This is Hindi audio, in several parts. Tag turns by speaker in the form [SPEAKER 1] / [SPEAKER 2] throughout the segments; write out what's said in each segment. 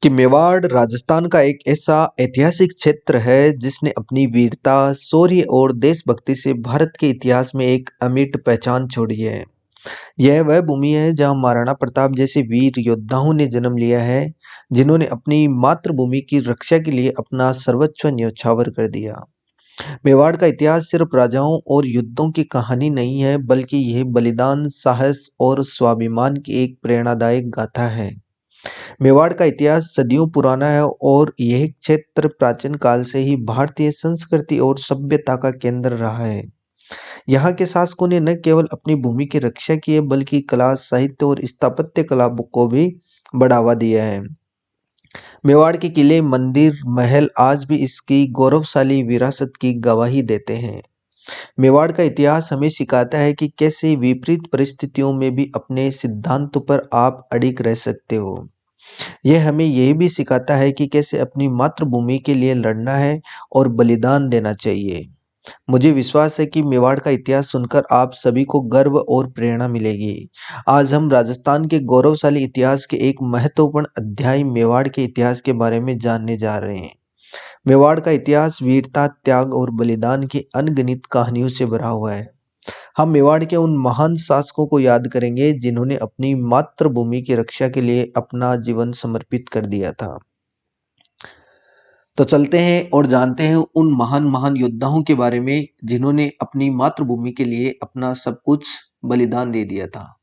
[SPEAKER 1] कि मेवाड़ राजस्थान का एक ऐसा ऐतिहासिक क्षेत्र है जिसने अपनी वीरता, शौर्य और देशभक्ति से भारत के इतिहास में एक अमिट पहचान छोड़ी है। यह वह भूमि है जहां महाराणा प्रताप जैसे वीर योद्धाओं ने जन्म लिया है, जिन्होंने अपनी मातृभूमि की रक्षा के लिए अपना सर्वस्व न्यौछावर कर दिया। मेवाड़ का इतिहास सिर्फ राजाओं और युद्धों की कहानी नहीं है, बल्कि यह बलिदान, साहस और स्वाभिमान की एक प्रेरणादायक गाथा है। मेवाड़ का इतिहास सदियों पुराना है और यह क्षेत्र प्राचीन काल से ही भारतीय संस्कृति और सभ्यता का केंद्र रहा है। यहाँ के शासकों ने न केवल अपनी भूमि की रक्षा की है, बल्कि कला, साहित्य और स्थापत्य कला को भी बढ़ावा दिया है। मेवाड़ के किले, मंदिर, महल आज भी इसकी गौरवशाली विरासत की गवाही देते हैं। मेवाड़ का इतिहास हमें सिखाता है कि कैसे विपरीत परिस्थितियों में भी अपने सिद्धांतों पर आप अडिग रह सकते हो। यह हमें यह भी सिखाता है कि कैसे अपनी मातृभूमि के लिए लड़ना है और बलिदान देना चाहिए। मुझे विश्वास है कि मेवाड़ का इतिहास सुनकर आप सभी को गर्व और प्रेरणा मिलेगी। आज हम राजस्थान के गौरवशाली इतिहास के एक महत्वपूर्ण अध्याय मेवाड़ के इतिहास के बारे में जानने जा रहे हैं। मेवाड़ का इतिहास वीरता, त्याग और बलिदान की अनगिनत कहानियों से भरा हुआ है। हम मेवाड़ के उन महान शासकों को याद करेंगे जिन्होंने अपनी मातृभूमि की रक्षा के लिए अपना जीवन समर्पित कर दिया था। तो चलते हैं और जानते हैं उन महान महान योद्धाओं के बारे में जिन्होंने अपनी मातृभूमि के लिए अपना सब कुछ बलिदान दे दिया था।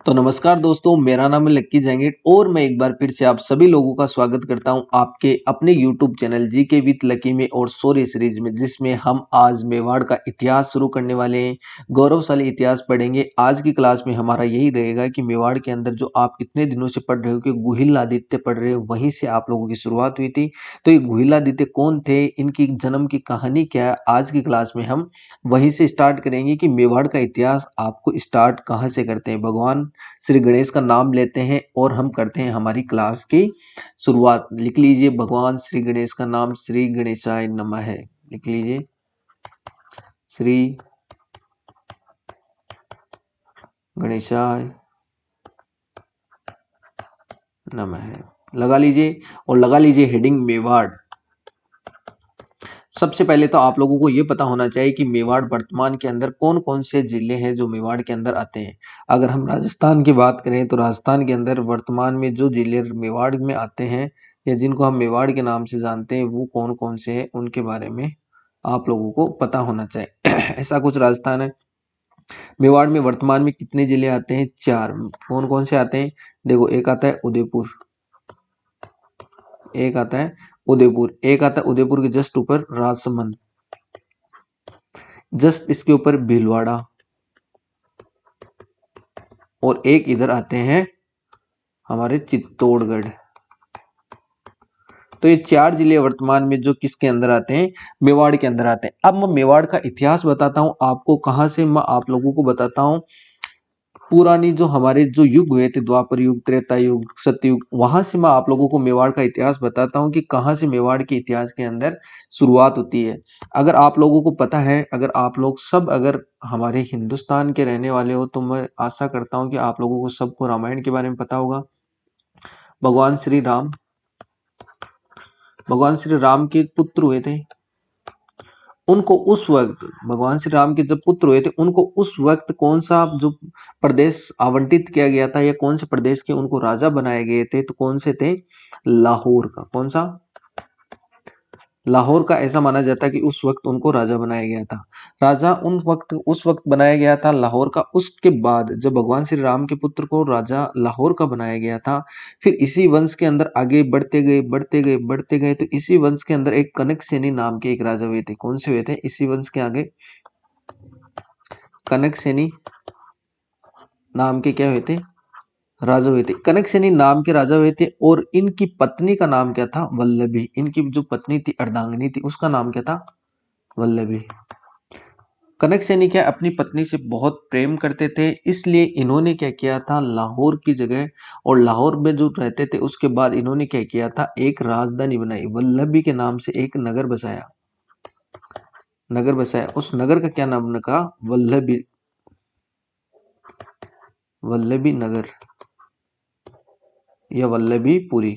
[SPEAKER 1] तो नमस्कार दोस्तों, मेरा नाम है लक्की जैंगेट और मैं एक बार फिर से आप सभी लोगों का स्वागत करता हूं आपके अपने YouTube channel GK with lucky में और शौर्य सीरीज में, जिसमें हम आज मेवाड़ का इतिहास शुरू करने वाले हैं। गौरवशाली इतिहास पढ़ेंगे। आज की क्लास में हमारा यही रहेगा कि मेवाड़ के अंदर जो आप इतने दिनों से पढ़ रहे हो कि गुहिलादित्य पढ़ रहे हो, वहीं से आप लोगों की शुरुआत हुई थी। तो ये गुहिलादित्य कौन थे, इनकी जन्म की कहानी क्या है, आज की क्लास में हम वहीं से स्टार्ट करेंगे कि मेवाड़ का इतिहास आपको स्टार्ट कहाँ से करते हैं। भगवान श्री गणेश का नाम लेते हैं और हम करते हैं हमारी क्लास की शुरुआत। लिख लीजिए भगवान श्री गणेश का नाम, श्री गणेशाय नमः है। लिख लीजिए श्री गणेशाय नमः है। लगा लीजिए और लगा लीजिए हेडिंग मेवाड़। सबसे पहले तो आप लोगों को ये पता होना चाहिए कि मेवाड़ वर्तमान के अंदर कौन कौन से जिले हैं जो मेवाड़ के अंदर आते हैं। अगर हम राजस्थान की बात करें तो राजस्थान के अंदर वर्तमान में जो जिले मेवाड़ में आते हैं या जिनको हम मेवाड़ के नाम से जानते हैं, वो कौन कौन से हैं उनके बारे में आप लोगों को पता होना चाहिए। ऐसा कुछ राजस्थान है। मेवाड़ में वर्तमान में कितने जिले आते हैं? 4। कौन कौन से आते हैं? देखो, एक आता है उदयपुर, एक आता है उदयपुर, एक आता है उदयपुर के जस्ट ऊपर राजसमंद, जस्ट इसके ऊपर भीलवाड़ा, और एक इधर आते हैं हमारे चित्तौड़गढ़। तो ये 4 जिले वर्तमान में जो किसके अंदर आते हैं? मेवाड़ के अंदर आते हैं। अब मैं मेवाड़ का इतिहास बताता हूं आपको। कहां से? मैं आप लोगों को बताता हूं पुरानी जो हमारे जो युग हुए थे, द्वापर युग, त्रेता युग, सतयुग, वहां से मैं आप लोगों को मेवाड़ का इतिहास बताता हूं कि कहां से मेवाड़ के इतिहास के अंदर शुरुआत होती है। अगर आप लोगों को पता है, अगर आप लोग सब अगर हमारे हिंदुस्तान के रहने वाले हो, तो मैं आशा करता हूं कि आप लोगों को सबको रामायण के बारे में पता होगा। भगवान श्री राम, भगवान श्री राम के पुत्र हुए थे। उनको उस वक्त, भगवान श्री राम के जब पुत्र हुए थे, उनको उस वक्त कौन सा जो प्रदेश आवंटित किया गया था या कौन से प्रदेश के उनको राजा बनाए गए थे? तो कौन से थे? लाहौर का। कौन सा? लाहौर का। ऐसा माना जाता है कि उस वक्त उनको राजा बनाया गया था। राजा उस वक्त बनाया गया था लाहौर का। उसके बाद जब भगवान श्री राम के पुत्र को राजा लाहौर का बनाया गया था, फिर इसी वंश के अंदर आगे बढ़ते गए बढ़ते गए बढ़ते गए, तो इसी वंश के अंदर एक कनक सेनी नाम के एक राजा हुए थे। कौन से हुए थे इसी वंश के आगे? कनक सेनी नाम के क्या हुए थे? राजा हुए थे। कनक सेनी नाम के राजा हुए थे और इनकी पत्नी का नाम क्या था? वल्लभी। इनकी जो पत्नी थी, अर्धांगिनी थी, उसका नाम क्या था? वल्लभी। कनक सेनी क्या अपनी पत्नी से बहुत प्रेम करते थे, इसलिए इन्होंने क्या किया था, लाहौर की जगह, और लाहौर में जो रहते थे उसके बाद इन्होंने क्या किया था, एक राजधानी बनाई, वल्लभी के नाम से एक नगर बसाया। नगर बसाया। उस नगर का क्या नाम रखा? वल्लभी, वल्लभी नगर या वल्लभीपुरी।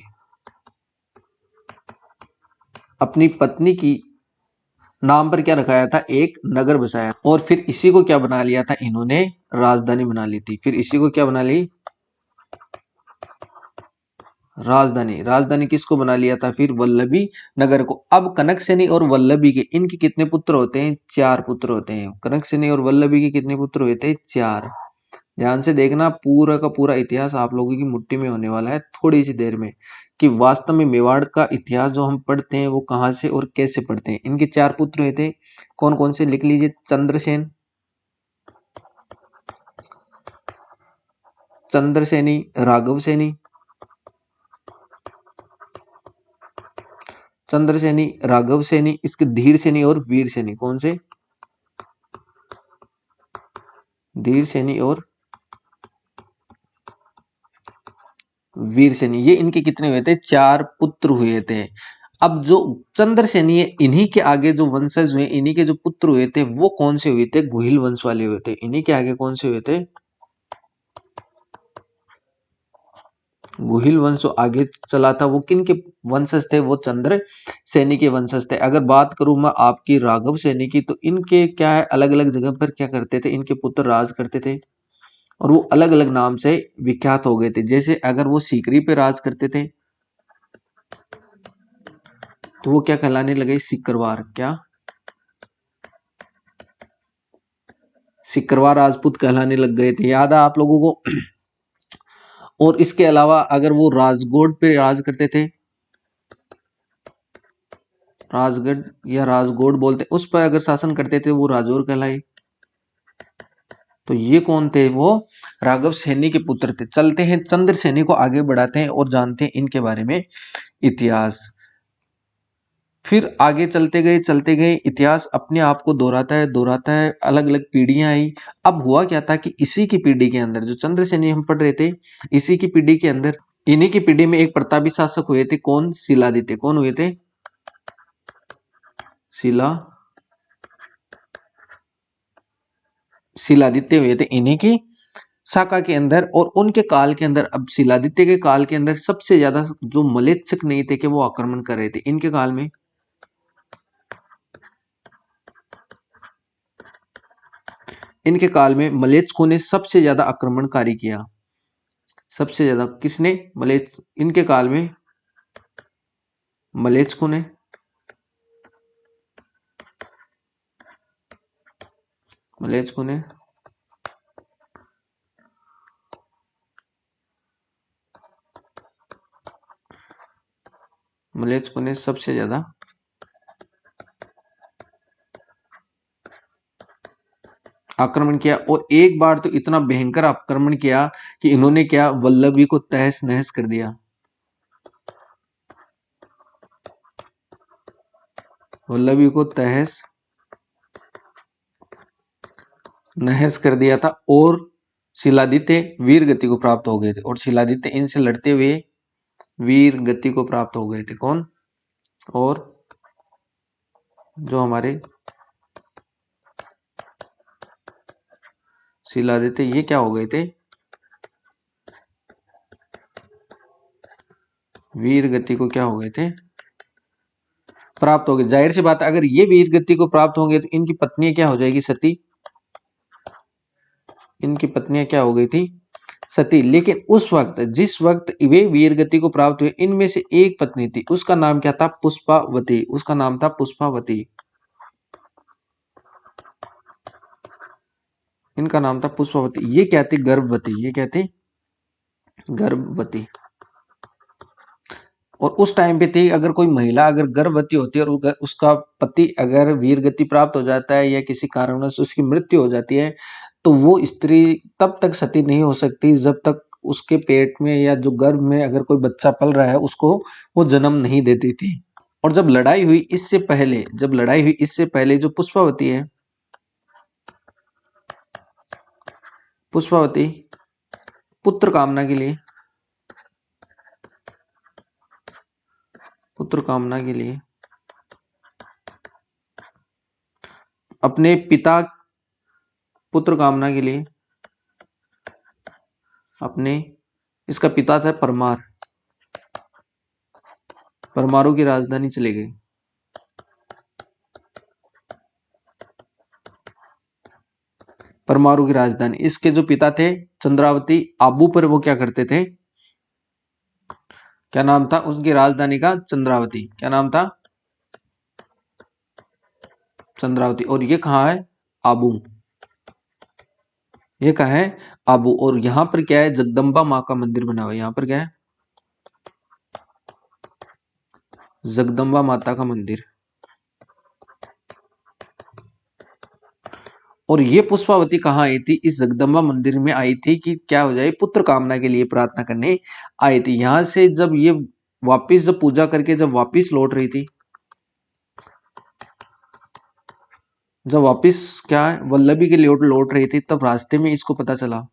[SPEAKER 1] अपनी पत्नी की नाम पर क्या रखाया था, एक नगर बसाया और फिर इसी को क्या बना लिया था इन्होंने, राजधानी बना ली थी। फिर इसी को क्या बना ली, राजधानी। राजधानी किसको बना लिया था फिर, वल्लभी नगर को। अब कनक सेनी और वल्लभी के, इनके कितने पुत्र होते हैं, चार पुत्र होते हैं। कनक सेनी और वल्लभी के कितने पुत्र हुए थे, चार। ध्यान से देखना, पूरा का पूरा इतिहास आप लोगों की मुट्ठी में होने वाला है थोड़ी सी देर में, कि वास्तव में मेवाड़ का इतिहास जो हम पढ़ते हैं वो कहां से और कैसे पढ़ते हैं। इनके चार पुत्र हुए थे, कौन कौन से, लिख लीजिए। चंद्रसेन, चंद्रसेनी, राघव सेनी, चंद्रसेनी, राघव सेनी, इसके धीर सेनी और वीर सेनी। कौन से, धीर सेनी और वीर सेनी। ये इनके कितने हुए थे, चार पुत्र हुए थे। अब जो चंद्रसेनी है, इन्हीं के आगे जो वंशज हुए, इन्हीं के जो पुत्र हुए थे वो कौन से हुए थे, गुहिल वंश वाले हुए थे। इन्हीं के आगे कौन से हुए थे, गुहिल वंश जो आगे चला था वो किन के वंशज थे, वो चंद्र सेनी के वंशज थे। अगर बात करूं मैं आपकी राघव सेनी की, तो इनके क्या है, अलग अलग जगह पर क्या करते थे, इनके पुत्र राज करते थे और वो अलग अलग नाम से विख्यात हो गए थे। जैसे अगर वो सीकरी पे राज करते थे तो वो क्या कहलाने लगे, सिकरवार। क्या, सिकरवार राजपूत कहलाने लग गए थे, याद है आप लोगों को। और इसके अलावा अगर वो राजगोड़ पे राज करते थे, राजगढ़ या राजगोड़ बोलते, उस पर अगर शासन करते थे वो राजौर कहलाए। तो ये कौन थे, वो राघव सैनी के पुत्र थे। चलते हैं चंद्र सैनी को आगे बढ़ाते हैं और जानते हैं इनके बारे में इतिहास। फिर आगे चलते गए इतिहास अपने आप को दोहराता है, अलग अलग पीढ़ियां आई। अब हुआ क्या था कि इसी की पीढ़ी के अंदर, जो चंद्रसेनी हम पढ़ रहे थे, इसी की पीढ़ी के अंदर, इन्हीं की पीढ़ी में एक प्रतापी शासक हुए थे। कौन, शिलादित्य। कौन हुए थे, शिला शिलादित्य हुए थे इन्हीं की शाखा के अंदर। और उनके काल के अंदर, अब शिलादित्य के काल के अंदर सबसे ज्यादा जो मलेच्छक नहीं थे कि वो आक्रमण कर रहे थे इनके काल में, इनके काल में मलेच्छकों ने सबसे ज्यादा आक्रमणकारी किया। सबसे ज्यादा किसने, मलेच्छ, इनके काल में मलेच्छकों ने, मलेच्छकों ने मलेच्छकों ने सबसे ज्यादा आक्रमण किया। और एक बार तो इतना भयंकर आक्रमण किया कि इन्होंने क्या, वल्लभी को तहस नहस कर दिया। वल्लभी को तहस नहस कर दिया था। और शिलादित्य वीर गति को प्राप्त हो गए थे, और शिलादित्य इनसे लड़ते हुए वीर गति को प्राप्त हो गए थे। कौन, और जो हमारे शिलादित्य, ये क्या हो गए थे, वीर गति को क्या हो गए थे, प्राप्त हो गए। जाहिर सी बात है, अगर ये वीर गति को प्राप्त होंगे तो इनकी पत्नी क्या हो जाएगी, सती। इनकी पत्नियां क्या हो गई थी, सती। लेकिन उस वक्त, जिस वक्त वे वीर गति को प्राप्त हुए, इनमें से एक पत्नी थी, उसका नाम क्या था, पुष्पावती। उसका नाम था पुष्पावती। इनका नाम था पुष्पावती। ये क्या थी, गर्भवती। ये क्या थी, गर्भवती। और उस टाइम पे थी, अगर कोई महिला अगर गर्भवती होती है और उसका पति अगर वीर गति प्राप्त हो जाता है या किसी कारणवश उसकी मृत्यु हो जाती है, तो वो स्त्री तब तक सती नहीं हो सकती जब तक उसके पेट में या जो गर्भ में अगर कोई बच्चा पल रहा है उसको वो जन्म नहीं देती थी। और जब लड़ाई हुई इससे पहले, जो पुष्पावती है, पुष्पावती पुत्र कामना के लिए, पुत्र कामना के लिए अपने पिता, पुत्र कामना के लिए अपने, इसका पिता था परमार, परमारों की राजधानी चले गए। परमाणु की राजधानी। इसके जो पिता थे चंद्रावती आबू पर वो क्या करते थे, क्या नाम था उसकी राजधानी का, चंद्रावती। क्या नाम था, चंद्रावती। और ये कहाँ है, आबू। ये कहाँ है, आबू। और यहाँ पर क्या है, जगदम्बा माँ का मंदिर बना हुआ है। यहाँ पर क्या है, जगदम्बा माता का मंदिर। और ये पुष्पावती कहाँ आई थी, इस जगदम्बा मंदिर में आई थी कि क्या हो जाए, पुत्र कामना के लिए प्रार्थना करने आई थी। यहां से जब ये वापिस, जब पूजा करके जब वापिस लौट रही थी, जब वापिस क्या है वल्लभी के लिए लौट रही थी, तब रास्ते में इसको पता चला,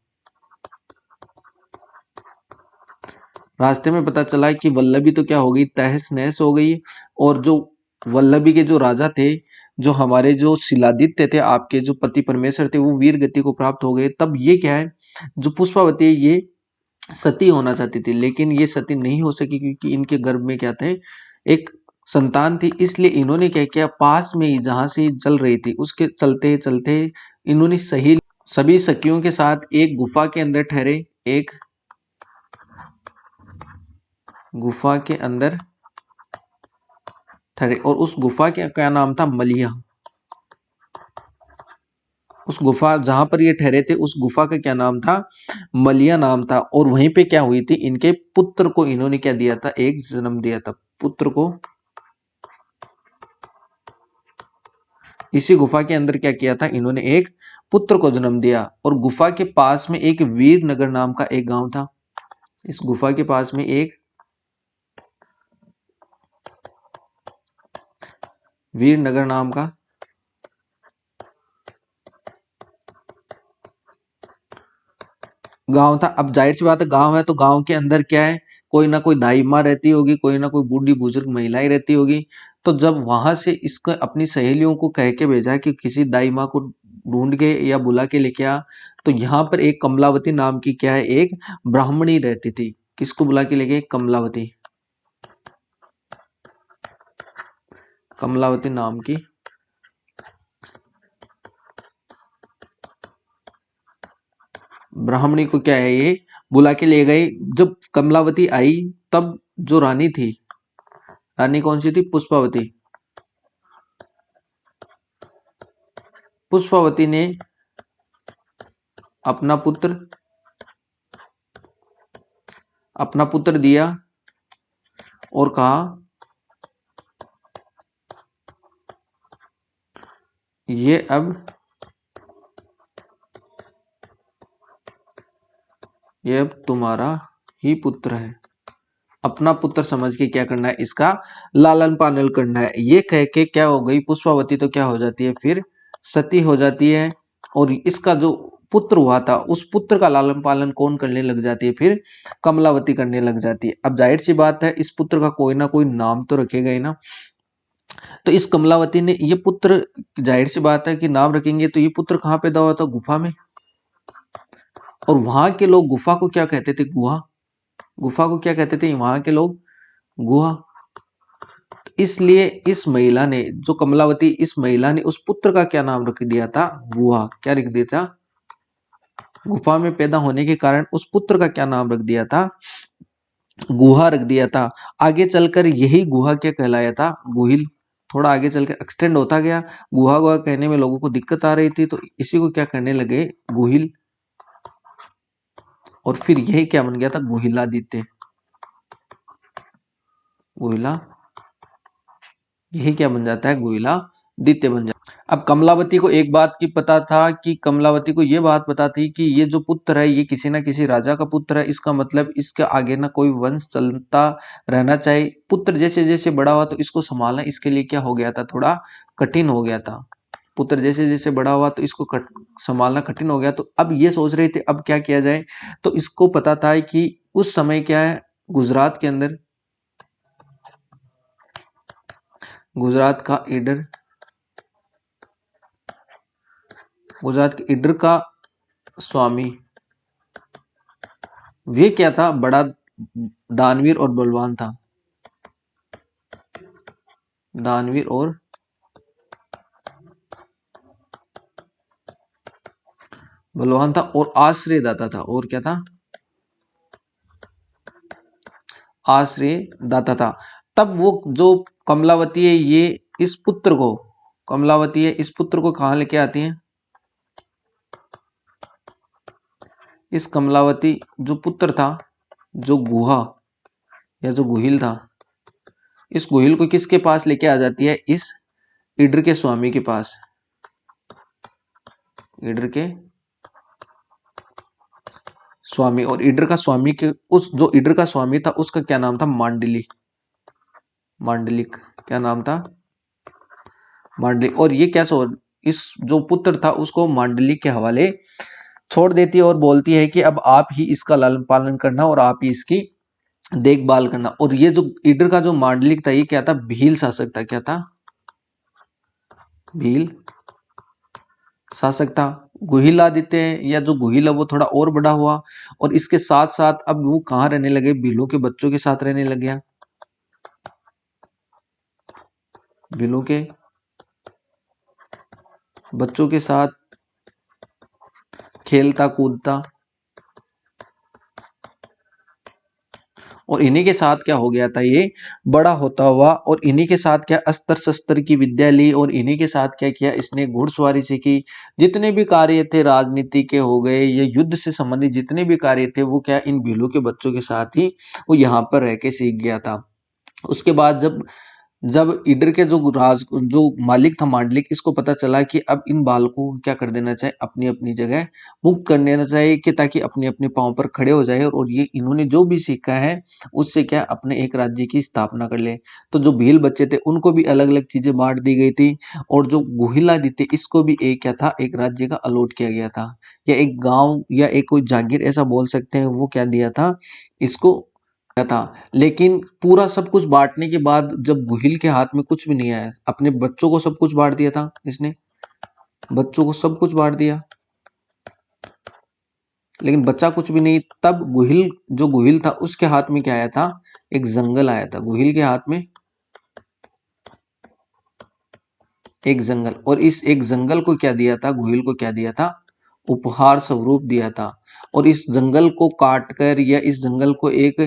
[SPEAKER 1] रास्ते में पता चला कि वल्लभी तो क्या हो गई, तहस नहस हो गई। और जो वल्लभी के जो राजा थे, जो हमारे जो शिलादित्य थे, आपके जो पति परमेश्वर थे, वो वीर गति को प्राप्त हो गए। तब ये क्या है, जो पुष्पावती है, ये सती होना चाहती थी, लेकिन ये सती नहीं हो सकी क्योंकि इनके गर्भ में क्या थे, एक संतान थी। इसलिए इन्होंने क्या किया, पास में ही जहां से जल रही थी उसके चलते चलते इन्होंने सही सभी सखियों के साथ एक गुफा के अंदर ठहरे, एक गुफा के अंदर ठहरे। और उस गुफा के क्या नाम था, मलिया। उस गुफा जहां पर ये ठहरे थे, उस गुफा का क्या नाम था, मलिया नाम था। और वहीं पे क्या हुई थी, इनके पुत्र को इन्होंने क्या दिया था, एक जन्म दिया था, पुत्र को। इसी गुफा के अंदर क्या किया था, इन्होंने एक पुत्र को जन्म दिया। और गुफा के पास में एक वीरनगर नाम का एक गांव था। इस गुफा के पास में एक वीरनगर नाम का गांव था। अब जाहिर सी बात है, गांव है तो गांव के अंदर क्या है, कोई ना कोई दाई माँ रहती होगी, कोई ना कोई बूढ़ी बुजुर्ग महिलाएं रहती होगी। तो जब वहां से इसको अपनी सहेलियों को कह के भेजा कि किसी दाई माँ को ढूंढ के या बुला के लेके आ, तो यहाँ पर एक कमलावती नाम की क्या है, एक ब्राह्मणी रहती थी। किसको बुला के लेके, कमलावती, कमलावती नाम की ब्राह्मणी को क्या है, ये बुला के ले गए। जब कमलावती आई, तब जो रानी थी, रानी कौन सी थी, पुष्पावती। पुष्पावती ने अपना पुत्र अपना पुत्र दिया और कहा, ये अब तुम्हारा ही पुत्र है। अपना पुत्र समझ के क्या करना है, इसका लालन पालन करना है। ये कह के क्या हो गई, पुष्पावती तो क्या हो जाती है, फिर सती हो जाती है। और इसका जो पुत्र हुआ था, उस पुत्र का लालन पालन कौन करने लग जाती है, फिर कमलावती करने लग जाती है। अब जाहिर सी बात है, इस पुत्र का कोई ना कोई नाम तो रखेगा ही ना। तो इस कमलावती ने ये पुत्र, जाहिर सी बात है कि नाम रखेंगे, तो ये पुत्र कहाँ पैदा हुआ था, गुफा में। और वहां के लोग गुफा को क्या कहते थे, गुहा। गुफा को क्या कहते थे वहां के लोग, गुहा। तो इसलिए इस महिला ने, जो कमलावती, इस महिला ने उस पुत्र का क्या नाम रख दिया था, गुहा। क्या रख दिया था, गुफा में पैदा होने के कारण उस पुत्र का क्या नाम रख दिया था, गुहा रख दिया था। आगे चलकर यही गुहा क्या कहलाया था, गुहिल। थोड़ा आगे चलकर एक्सटेंड होता गया, गुहा गुहा कहने में लोगों को दिक्कत आ रही थी, तो इसी को क्या करने लगे, गुहिल। और फिर यही क्या बन गया था, गुहिलादित्य। गुहिला, यही क्या बन जाता है, गुहिलादित्य बन जाता है। अब कमलावती को एक बात की पता था, कि कमलावती को ये बात पता थी कि ये जो पुत्र है, ये किसी ना किसी राजा का पुत्र है। इसका मतलब इसके आगे ना कोई वंश चलता रहना चाहिए। पुत्र जैसे जैसे बड़ा हुआ, तो इसको संभालना इसके लिए क्या हो गया था, थोड़ा कठिन हो गया था। पुत्र जैसे जैसे बड़ा हुआ, तो इसको संभालना कठिन हो गया। तो अब ये सोच रहे थे, अब क्या किया जाए। तो इसको पता था कि उस समय क्या है, गुजरात के अंदर, गुजरात का ईडर, गुजरात के ईडर का स्वामी, वे क्या था, बड़ा दानवीर और बलवान था। दानवीर और बलवान था और आश्रयदाता था। और क्या था? आश्रयदाता था। तब वो जो कमलावती है ये इस पुत्र को, कमलावती है इस पुत्र को कहाँ लेके आती है? इस कमलावती जो पुत्र था, जो गुहा या जो गुहिल था, इस गुहिल को किसके पास लेके आ जाती है? इस इड्र के स्वामी के पास। इड्र के स्वामी। और इड्र का स्वामी के उस जो इड्र का स्वामी था उसका क्या नाम था? मांडली, मांडलिक। क्या नाम था? मांडलिक। और ये क्या सो इस जो पुत्र था उसको मांडलिक के हवाले छोड़ देती है और बोलती है कि अब आप ही इसका लालन पालन करना और आप ही इसकी देखभाल करना। और ये जो इडर का जो मांडलिक था ये क्या था? भील शासक था। क्या था? भील शासक था। गुहिल आदित्य या जो गुहिल है वो थोड़ा और बड़ा हुआ और इसके साथ साथ अब वो कहाँ रहने लगे? भीलों के बच्चों के साथ रहने लग गया। भीलों के बच्चों के साथ खेलता कूदता। और इन्हीं के साथ क्या हो गया था? ये बड़ा होता हुआ और इन्हीं के साथ क्या अस्त्र शस्त्र की विद्या ली और इन्हीं के साथ क्या किया? इसने घुड़सवारी सीखी। जितने भी कार्य थे राजनीति के हो गए या युद्ध से संबंधित जितने भी कार्य थे वो क्या इन भीलों के बच्चों के साथ ही वो यहाँ पर रह के सीख गया था। उसके बाद जब जब इडर के जो मालिक था मांडलिक, इसको पता चला कि अब इन बालकों को क्या कर देना चाहिए? अपनी अपनी जगह मुक्त कर देना चाहिए कि ताकि अपने अपने पांव पर खड़े हो जाए और ये इन्होंने जो भी सीखा है उससे क्या अपने एक राज्य की स्थापना कर ले। तो जो भील बच्चे थे उनको भी अलग अलग चीजें बांट दी गई थी और जो गुहिलादी थे इसको भी एक क्या था? एक राज्य का अलॉट किया गया था या एक गांव या एक कोई जागीर ऐसा बोल सकते हैं, वो क्या दिया था इसको था। लेकिन पूरा सब कुछ बांटने के बाद जब गुहिल के हाथ में कुछ भी नहीं आया, अपने बच्चों को सब कुछ बांट दिया था इसने, बच्चों को सब कुछ बांट दिया लेकिन बच्चा कुछ भी नहीं। तब गुहिल जो गुहिल था उसके हाथ में क्या आया था? एक जंगल आया था। गुहिल के हाथ में एक जंगल। और इस एक जंगल को क्या दिया था? गुहिल को क्या दिया था? उपहार स्वरूप दिया था। और इस जंगल को काट कर या इस जंगल को एक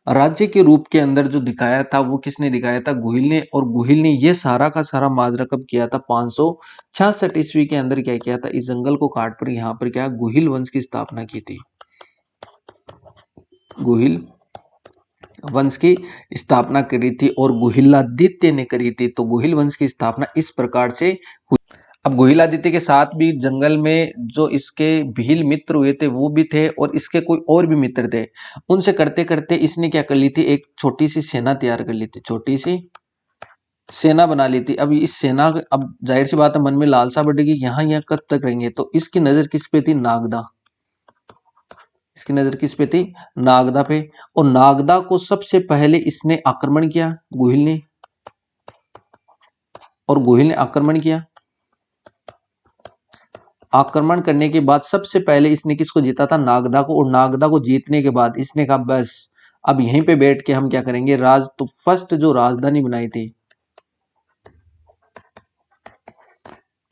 [SPEAKER 1] राज्य के रूप के अंदर जो दिखाया था वो किसने दिखाया था? गुहिल ने। और गुहिल ने ये सारा का सारा माजरा कब किया था? 566 ईस्वी के अंदर क्या किया था? इस जंगल को काट कर यहाँ पर क्या गुहिल वंश की स्थापना की थी। गुहिल वंश की स्थापना करी थी और गुहिलादित्य ने करी थी। तो गुहिल वंश की स्थापना इस प्रकार से हुई। अब गुहिलादित्य के साथ भी जंगल में जो इसके भील मित्र हुए थे वो भी थे और इसके कोई और भी मित्र थे। उनसे करते करते इसने क्या कर ली थी? एक छोटी सी सेना तैयार कर ली थी। छोटी सी सेना बना ली थी। अब इस सेना, अब जाहिर सी बात है मन में लालसा बढ़ेगी, यहाँ यहाँ कब तक रहेंगे? तो इसकी नजर किस पे थी? नागदा। इसकी नजर किस पे थी? नागदा पे। और नागदा को सबसे पहले इसने आक्रमण किया गुहिल ने। और गुहिल ने आक्रमण किया। आक्रमण करने के बाद सबसे पहले इसने किसको जीता था? नागदा को। और नागदा को जीतने के बाद इसने कहा बस अब यहीं पे बैठ के हम क्या करेंगे? राज। तो फर्स्ट जो राजधानी बनाई थी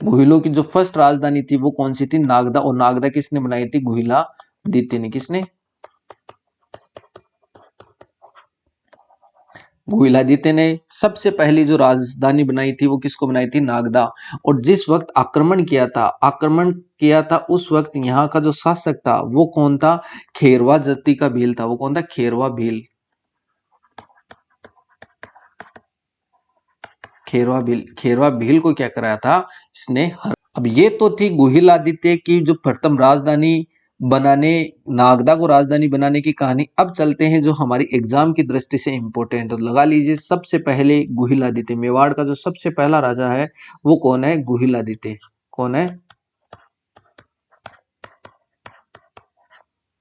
[SPEAKER 1] गुहिलों की, जो फर्स्ट राजधानी थी वो कौन सी थी? नागदा। और नागदा किसने बनाई थी? गुहिलादित्य ने। किसने? गुहिलादित्य ने सबसे पहली जो राजधानी बनाई थी वो किसको बनाई थी? नागदा। और जिस वक्त आक्रमण किया था उस वक्त यहाँ का जो शासक था वो कौन था? खेरवा जाति का भील था। वो कौन था? खेरवा भील। खेरवा भील को क्या कराया था इसने? अब ये तो थी गुहिलादित्य की जो प्रथम राजधानी बनाने, नागदा को राजधानी बनाने की कहानी। अब चलते हैं जो हमारी एग्जाम की दृष्टि से इंपॉर्टेंट, तो लगा लीजिए सबसे पहले गुहिलादित्य। मेवाड़ का जो सबसे पहला राजा है वो कौन है? गुहिलादित्य। कौन है?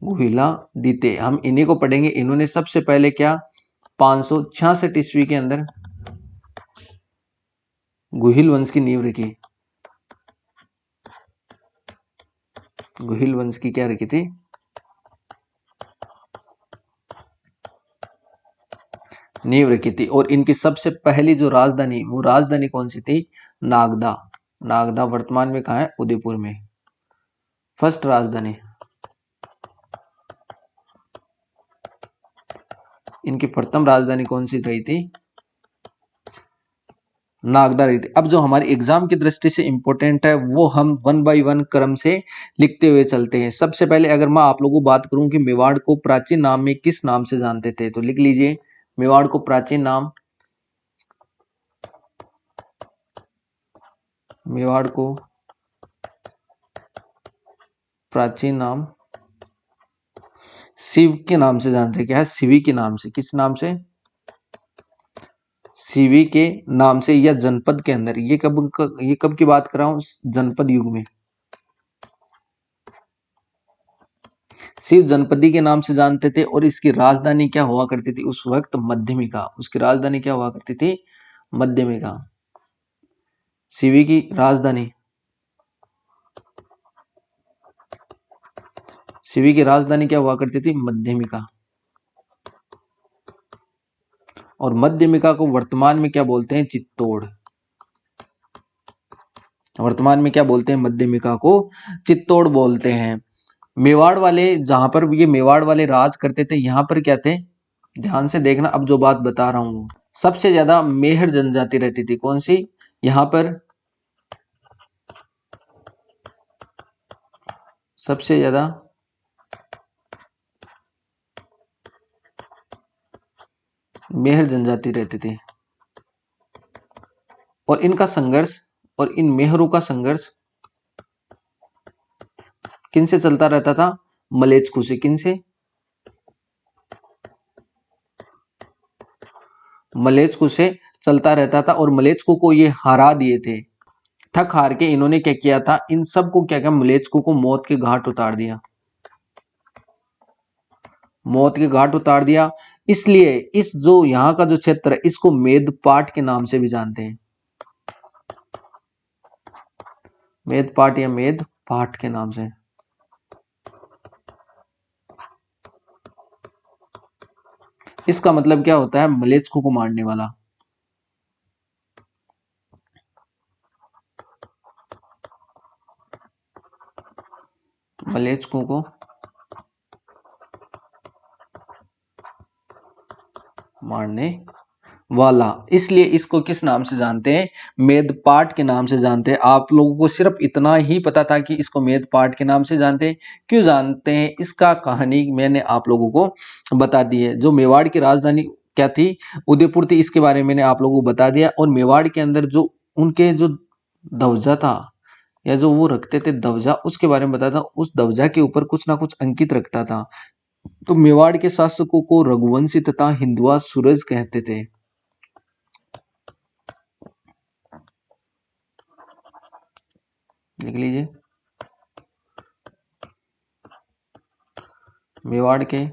[SPEAKER 1] गुहिलादित्य। हम इन्हीं को पढ़ेंगे। इन्होंने सबसे पहले क्या 566 ईस्वी के अंदर गुहिल वंश की नींव रखी। गुहिल वंश की क्या रखी थी? नींव रखी थी। और इनकी सबसे पहली जो राजधानी, वो राजधानी कौन सी थी? नागदा। नागदा वर्तमान में कहाँ है? उदयपुर में। फर्स्ट राजधानी, इनकी प्रथम राजधानी कौन सी रही थी? नागदा रही थी। अब जो हमारी एग्जाम की दृष्टि से इंपॉर्टेंट है वो हम वन बाय वन क्रम से लिखते हुए चलते हैं। सबसे पहले अगर मैं आप लोगों को बात करूं कि मेवाड़ को प्राचीन नाम में किस नाम से जानते थे, तो लिख लीजिए मेवाड़ को प्राचीन नाम, मेवाड़ को प्राचीन नाम शिव के नाम से जानते हैं। क्या है? शिवी के नाम से। किस नाम से? शिवी के नाम से, या जनपद के अंदर। ये कब की बात कर रहा हूं? जनपद युग में शिव जनपदी के नाम से जानते थे। और इसकी राजधानी क्या हुआ करती थी उस वक्त? मध्यमिका। उसकी राजधानी क्या हुआ करती थी? मध्यमिका। शिवी की राजधानी, शिवी की राजधानी क्या हुआ करती थी? मध्यमिका। और मध्यमिका को वर्तमान में क्या बोलते हैं? चित्तौड़। वर्तमान में क्या बोलते हैं? मध्यमिका को चित्तौड़ बोलते हैं। मेवाड़ वाले, जहां पर ये मेवाड़ वाले राज करते थे, यहां पर क्या थे? ध्यान से देखना, अब जो बात बता रहा हूं, सबसे ज्यादा मेहर जनजाति रहती थी। कौन सी? यहां पर सबसे ज्यादा मेहर जनजाति रहती थी। और इनका संघर्ष, और इन मेहरों का संघर्ष किन से चलता रहता था? मलेच्कु से। किन से? मलेच्कु से चलता रहता था। और मलेच्कु को ये हरा दिए थे। थक हार के इन्होंने क्या किया था? इन सब को क्या किया? मलेच्कु को मौत के घाट उतार दिया। मौत के घाट उतार दिया। इसलिए इस जो यहाँ का जो क्षेत्र है, इसको मेदपाट के नाम से भी जानते हैं। मेदपाट या मेदपाट के नाम से। इसका मतलब क्या होता है? मलेच्कु को मारने वाला। मलेच्कु को मारने वाला। इसलिए इसको किस नाम से जानते हैं? मेदपाट के नाम से जानते हैं। आप लोगों को सिर्फ इतना ही पता था कि इसको मेदपाट के नाम से जानते हैं। क्यों जानते हैं? इसका कहानी मैंने आप लोगों को बता दी है। जो मेवाड़ की राजधानी क्या थी? उदयपुर थी। इसके बारे में मैंने आप लोगों को बता दिया। और मेवाड़ के अंदर जो उनके जो ध्वजा था, या जो वो रखते थे ध्वजा, उसके बारे में बताया था। उस ध्वजा के ऊपर कुछ ना कुछ अंकित रखता था। तो मेवाड़ के शासकों को रघुवंशी तथा हिंदुआ सूरज कहते थे। लिख लीजिए, मेवाड़ के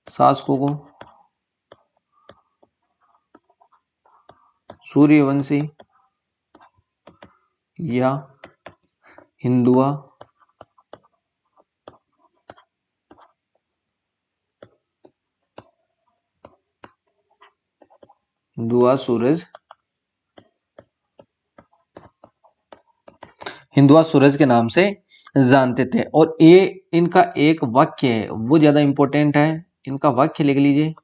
[SPEAKER 1] शासकों को सूर्यवंशी या हिंदुआ सूरज, हिंदुआ सूरज के नाम से जानते थे। और ये इनका एक वाक्य है, वो ज्यादा इंपॉर्टेंट है। इनका वाक्य लिख लीजिए,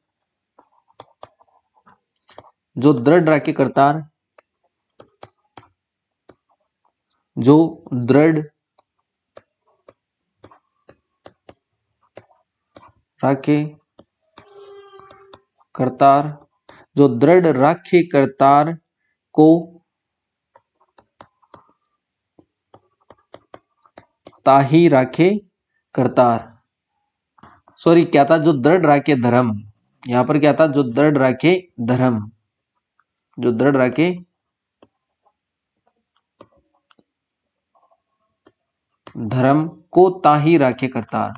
[SPEAKER 1] जो दृढ़ राखी करतार, जो दृढ़ राखी करतार, जो दृढ़ राखी करतार को ताही राखे करतार। सॉरी, क्या था? जो दृढ़ राखे धर्म। यहां पर क्या था? जो दृढ़ राखे धर्म, जो दृढ़ राखे धर्म को ताही राखे करतार।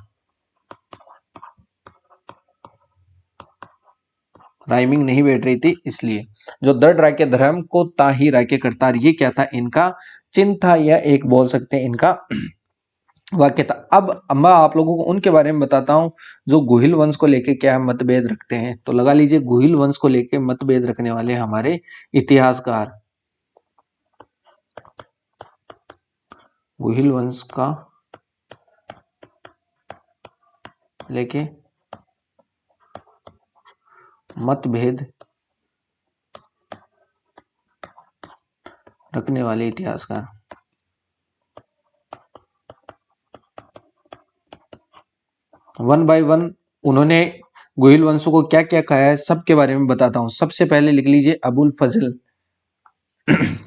[SPEAKER 1] राइमिंग नहीं बैठ रही थी इसलिए। जो दृढ़ राखे धर्म को ताही राखे करतार, ये क्या था? इनका चिन्ह था, या एक बोल सकते हैं इनका वाक्य था। अब मैं आप लोगों को उनके बारे में बताता हूं जो गुहिल वंश को लेके क्या मतभेद रखते हैं। तो लगा लीजिए, गुहिल वंश को लेके मतभेद रखने वाले हमारे इतिहासकार। गुहिल वंश का लेके मतभेद रखने वाले इतिहासकार। वन बाय वन उन्होंने गुहिल वंशों को क्या क्या कहा है सबके बारे में बताता हूं। सबसे पहले लिख लीजिए अबुल फजल।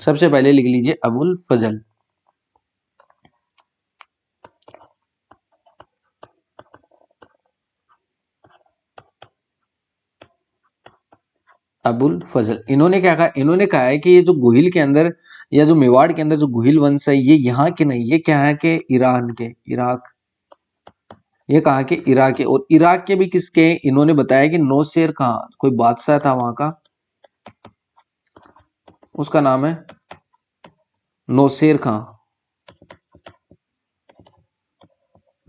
[SPEAKER 1] सबसे पहले लिख लीजिए अबुल फजल। अबुल फजल इन्होंने क्या कहा, इन्होंने कहा है कि ये जो गुहिल के अंदर या जो मेवाड़ के अंदर जो गुहिल वंश है ये यहाँ के नहीं, ये क्या है कि ईरान के, इराक, ये कहा कि इराक के। और इराक के भी किसके, इन्होंने बताया कि नौशेर खां कोई बादशाह था वहां का, उसका नाम है नौशेर खां।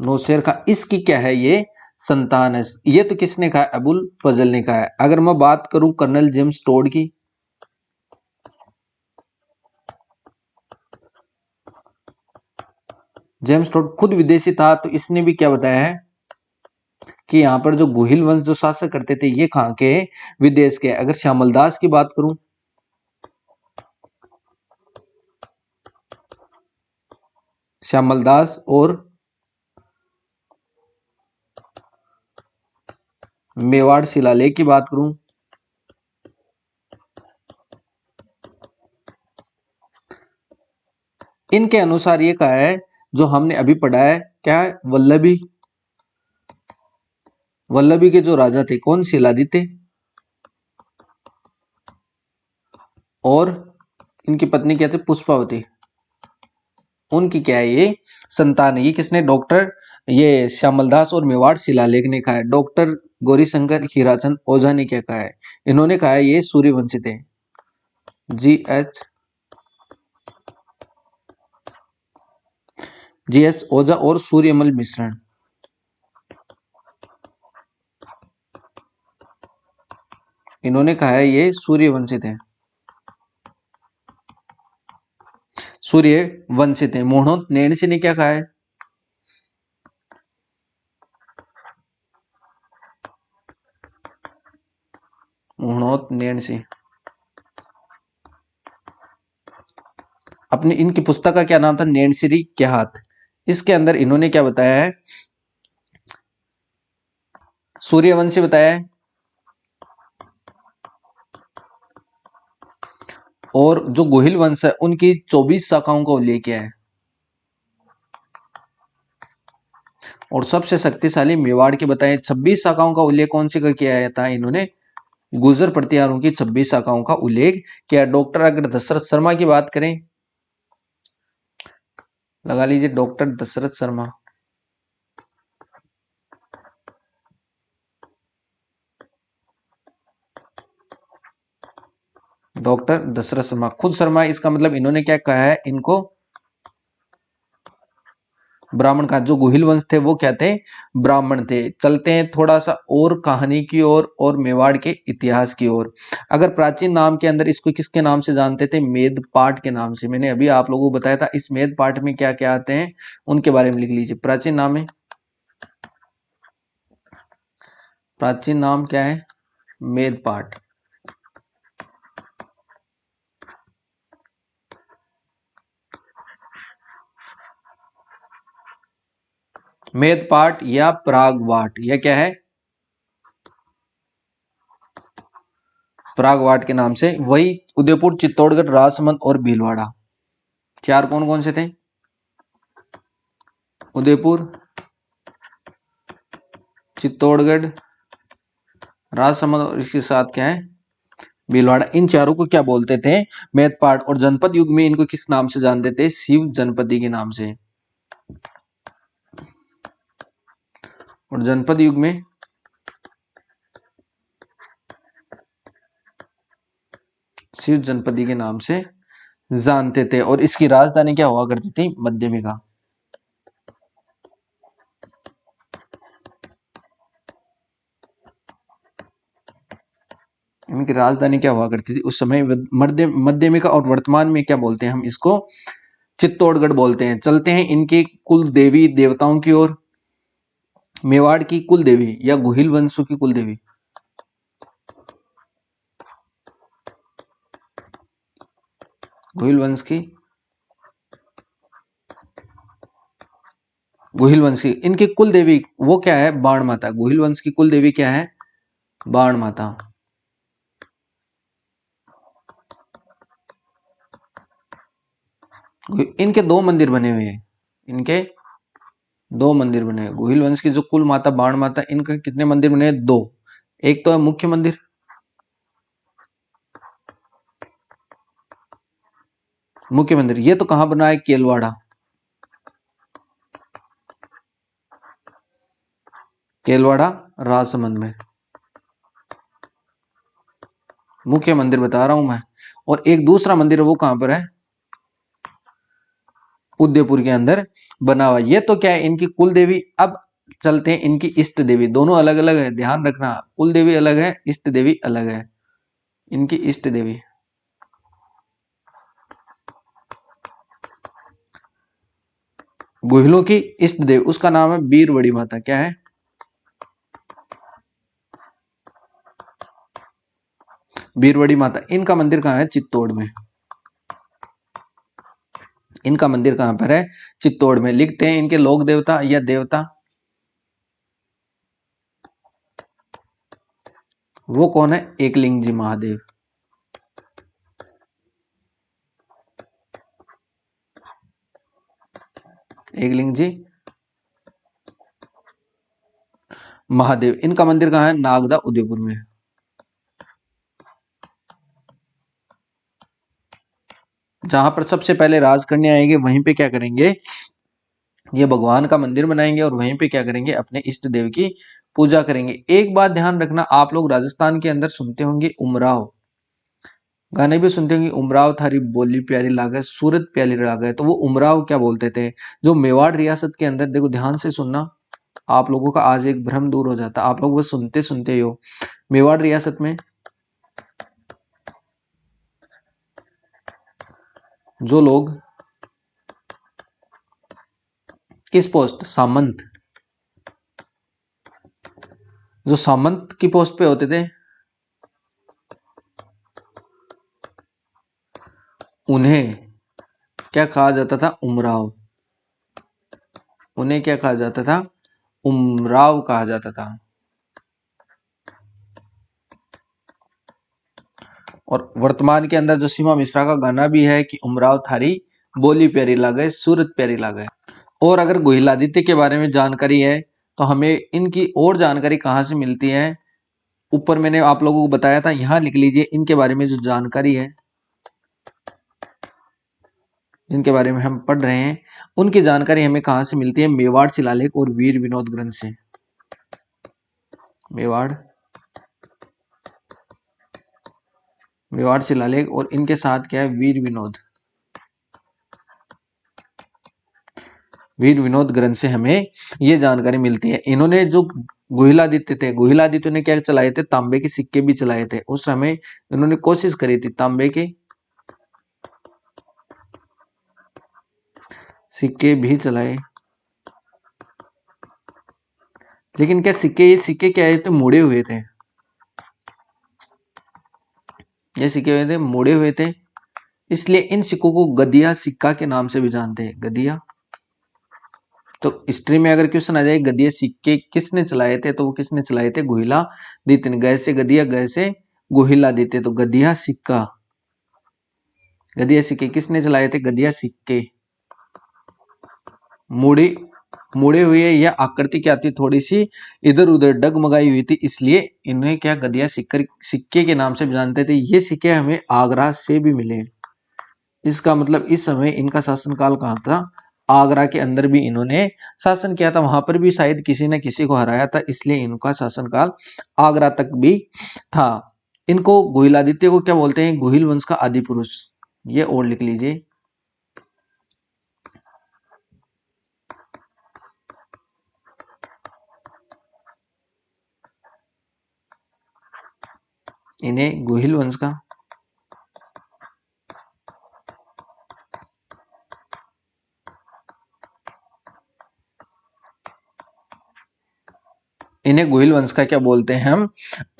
[SPEAKER 1] नौशेर खां इसकी क्या है, ये संतान है। ये तो किसने कहा, अबुल फजल ने कहा है। अगर मैं बात करूं कर्नल जेम्स टोड की, जेम्स टोड खुद विदेशी था, तो इसने भी क्या बताया है कि यहाँ पर जो गुहिल वंश जो शासक करते थे ये कहाँ के, विदेश के। अगर श्यामल दास की बात करूं, श्यामल दास और मेवाड़ शिलालेख की बात करूं, इनके अनुसार ये कहा है जो हमने अभी पढ़ा है, क्या है, वल्लभी, वल्लभी के जो राजा थे कौन, शिलादित्य, और इनकी पत्नी क्या थी, पुष्पावती। उनकी क्या है ये संतान है। ये किसने, डॉक्टर ये श्यामलदास और मेवाड़ शिलालेख ने कहा है। डॉक्टर गौरीशंकर हीराचंद ओझा ने क्या कहा है, इन्होंने कहा है ये सूर्यवंशी थे। जी एच ओझा और सूर्यमल मिश्रण, इन्होंने कहा है ये सूर्यवंशी थे, सूर्य वंशित है। मोहनोत नैणसी ने क्या कहा है, मोहनोत नैणसी अपनी, इनकी पुस्तक का क्या नाम था, नैणसी के हाथ। इसके अंदर इन्होंने क्या बताया है, सूर्यवंशी बताया है, और जो गोहिल वंश है उनकी 24 शाखाओं का उल्लेख किया है। और सबसे शक्तिशाली मेवाड़ के बताए 26 शाखाओं का उल्लेख कौन सी का किया था, इन्होंने गुर्जर प्रतिहारों की 26 शाखाओं का उल्लेख किया। डॉक्टर अगर दशरथ शर्मा की बात करें, लगा लीजिए डॉक्टर दशरथ शर्मा, डॉक्टर दशरथ शर्मा, खुद शर्मा, इसका मतलब इन्होंने क्या कहा है, इनको ब्राह्मण का, जो गुहिल वंश थे वो क्या थे, ब्राह्मण थे। चलते हैं थोड़ा सा और कहानी की ओर और मेवाड़ के इतिहास की ओर। अगर प्राचीन नाम के अंदर इसको किसके नाम से जानते थे, मेदपाट के नाम से। मैंने अभी आप लोगों को बताया था इस मेदपाट में क्या क्या आते हैं, उनके बारे में लिख लीजिए। प्राचीन नाम है, प्राचीन नाम क्या है, मेदपाट। मेदपाट या प्रागवाट, यह क्या है, प्रागवाट के नाम से। वही उदयपुर, चित्तौड़गढ़, राजसमंद और भीलवाड़ा, चार कौन कौन से थे, उदयपुर, चित्तौड़गढ़, राजसमंद और इसके साथ क्या है, भीलवाड़ा। इन चारों को क्या बोलते थे, मेदपाट। और जनपद युग में इनको किस नाम से जानते थे, शिव जनपदी के नाम से। और जनपद युग में शिव जनपदी के नाम से जानते थे। और इसकी राजधानी क्या हुआ करती थी, मध्यमिका। इनकी राजधानी क्या हुआ करती थी उस समय, मध्यमिका। और वर्तमान में क्या बोलते हैं हम इसको, चित्तौड़गढ़ बोलते हैं। चलते हैं इनके कुल देवी देवताओं की ओर। मेवाड़ की कुल देवी या गोहिल वंश की कुल देवी, गोहिल वंश की, गोहिल वंश की इनकी कुल देवी वो क्या है? बाण माता। गोहिल वंश की कुल देवी क्या है? बाण माता। इनके दो मंदिर बने हुए हैं, इनके दो मंदिर बने हैं। गोहिल वंश की जो कुल माता बाण माता, इनके कितने मंदिर बने हैं? दो। एक तो है मुख्य मंदिर, मुख्य मंदिर ये तो कहां बना है? केलवाड़ा, केलवाड़ा राजसमंद में मुख्य मंदिर बता रहा हूं मैं। और एक दूसरा मंदिर है वो कहां पर है? उदयपुर के अंदर बना हुआ। ये तो क्या है? इनकी कुल देवी। अब चलते हैं इनकी इष्ट देवी। दोनों अलग अलग है, ध्यान रखना। कुल देवी अलग है, इष्ट देवी अलग है। इनकी इष्ट देवी, गोहिलों की इष्ट देवी, उसका नाम है बीरवड़ी माता। क्या है? बीरवड़ी माता। इनका मंदिर कहाँ है? चित्तौड़ में। इनका मंदिर कहां पर है? चित्तौड़ में। लिखते हैं इनके लोक देवता या देवता, वो कौन है? एकलिंग जी महादेव। एकलिंग जी महादेव। इनका मंदिर कहां है? नागदा उदयपुर में। जहां पर सबसे पहले राज करने आएंगे वहीं पे क्या करेंगे? ये भगवान का मंदिर बनाएंगे और वहीं पे क्या करेंगे? अपने इष्ट देव की पूजा करेंगे। एक बात ध्यान रखना, आप लोग राजस्थान के अंदर सुनते होंगे उमराव, गाने भी सुनते होंगे, उमराव थारी बोली प्यारी लागे, सूरत प्यारी लागे। तो वो उमराव क्या बोलते थे? जो मेवाड़ रियासत के अंदर, देखो ध्यान से सुनना, आप लोगों का आज एक भ्रम दूर हो जाता। आप लोग बस सुनते सुनते ही हो। मेवाड़ रियासत में जो लोग किस पोस्ट, सामंत, जो सामंत की पोस्ट पे होते थे, उन्हें क्या कहा जाता था? उमराव। उन्हें क्या कहा जाता था? उमराव कहा जाता था। और वर्तमान के अंदर जो सीमा मिश्रा का गाना भी है कि उमराव थारी बोली प्यारी लागे, सूरत प्यारी लागे। और अगर गोहिलादित्य के बारे में जानकारी है तो हमें इनकी और जानकारी कहाँ से मिलती है? ऊपर मैंने आप लोगों को बताया था, यहां लिख लीजिए इनके बारे में जो जानकारी है, जिनके बारे में हम पढ़ रहे हैं, उनकी जानकारी हमें कहां से मिलती है? मेवाड़ शिलालेख और वीर विनोद ग्रंथ से। मेवाड़, मेवाड़ शिलालेख और इनके साथ क्या है? वीर विनोद, वीर विनोद ग्रंथ से हमें ये जानकारी मिलती है। इन्होंने जो गोहिलादित्य थे, गोहिलादित्य ने क्या चलाए थे? तांबे के सिक्के भी चलाए थे। उस समय इन्होंने कोशिश करी थी तांबे के सिक्के भी चलाए, लेकिन क्या सिक्के, ये सिक्के क्या है? तो मुड़े हुए थे। ये सिक्के हुए थे, मुड़े हुए थे, इसलिए इन सिक्कों को गदिया सिक्का के नाम से भी जानते हैं। गदिया। तो हिस्ट्री में अगर क्वेश्चन आ जाए गदिया सिक्के किसने चलाए थे, तो वो किसने चलाए थे? गोहिलादित्य ने। गए से गदिया, गए से गोहिलादित्य, तो गदिया सिक्का, गदिया सिक्के किसने चलाए थे? गदिया सिक्के। मुड़े, मुड़े हुए या आकृति क्या थी? थोड़ी सी इधर उधर डगमगाई हुई थी, इसलिए इन्हें क्या गदिया सिक्के के नाम से भी जानते थे। ये सिक्के हमें आगरा से भी मिले। इसका मतलब इस समय इनका शासनकाल कहाँ था? आगरा के अंदर भी इन्होंने शासन किया था। वहां पर भी शायद किसी ने किसी को हराया था, इसलिए इनका शासनकाल आगरा तक भी था। इनको गोहिलादित्य को क्या बोलते हैं? गोहिल वंश का आदि पुरुष। ये और लिख लीजिए। इन्हें गोहिल वंश का इन्हें गुहिल वंश का क्या बोलते हैं हम,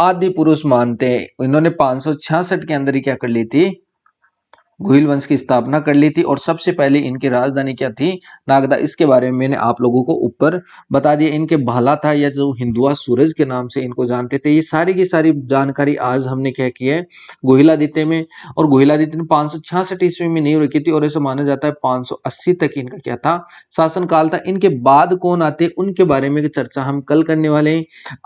[SPEAKER 1] आदि पुरुष मानते हैं। इन्होंने 566 के अंदर ही क्या कर ली थी, गुहिल वंश की स्थापना कर ली थी। और सबसे पहले इनकी राजधानी क्या थी, नागदा। इसके बारे में मैंने आप लोगों को ऊपर बता दिया। इनके भाला था, या जो हिंदुआ सूरज के नाम से इनको जानते थे। ये सारी की सारी जानकारी आज हमने क्या की है, गुहिलादित्य में। और गुहिलादित्य ने 566 ईस्वी में नींव रखी थी, और ऐसा माना जाता है 580 तक इनका क्या था, शासन काल था। इनके बाद कौन आते, उनके बारे में चर्चा हम कल करने वाले हैं।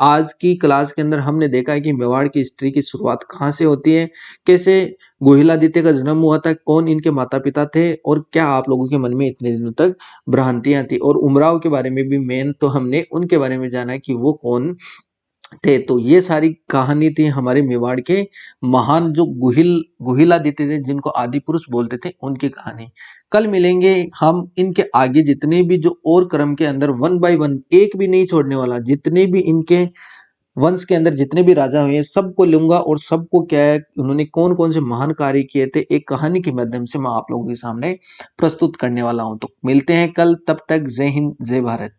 [SPEAKER 1] आज की क्लास के अंदर हमने देखा है कि मेवाड़ की हिस्ट्री की शुरुआत कहाँ से होती है, कैसे गुहिलादित्य का जन्म हुआ था, कौन इनके माता पिता थे, और क्या आप लोगों के मन में इतने दिनों तक भ्रांतियां थी। और उमराव के बारे में भी मेन तो हमने उनके बारे में जाना कि वो कौन थे। तो ये सारी कहानी थी हमारे मेवाड़ के महान जो गुहिलादित्य थे, जिनको आदि पुरुष बोलते थे, उनकी कहानी। कल मिलेंगे हम इनके आगे जितने भी जो और क्रम के अंदर वन बाय वन, एक भी नहीं छोड़ने वाला, जितने भी इनके वंश के अंदर जितने भी राजा हुए सबको लूंगा, और सबको क्या है, उन्होंने कौन कौन से महान कार्य किए थे, एक कहानी के माध्यम से मैं आप लोगों के सामने प्रस्तुत करने वाला हूं। तो मिलते हैं कल, तब तक जय हिंद जय भारत।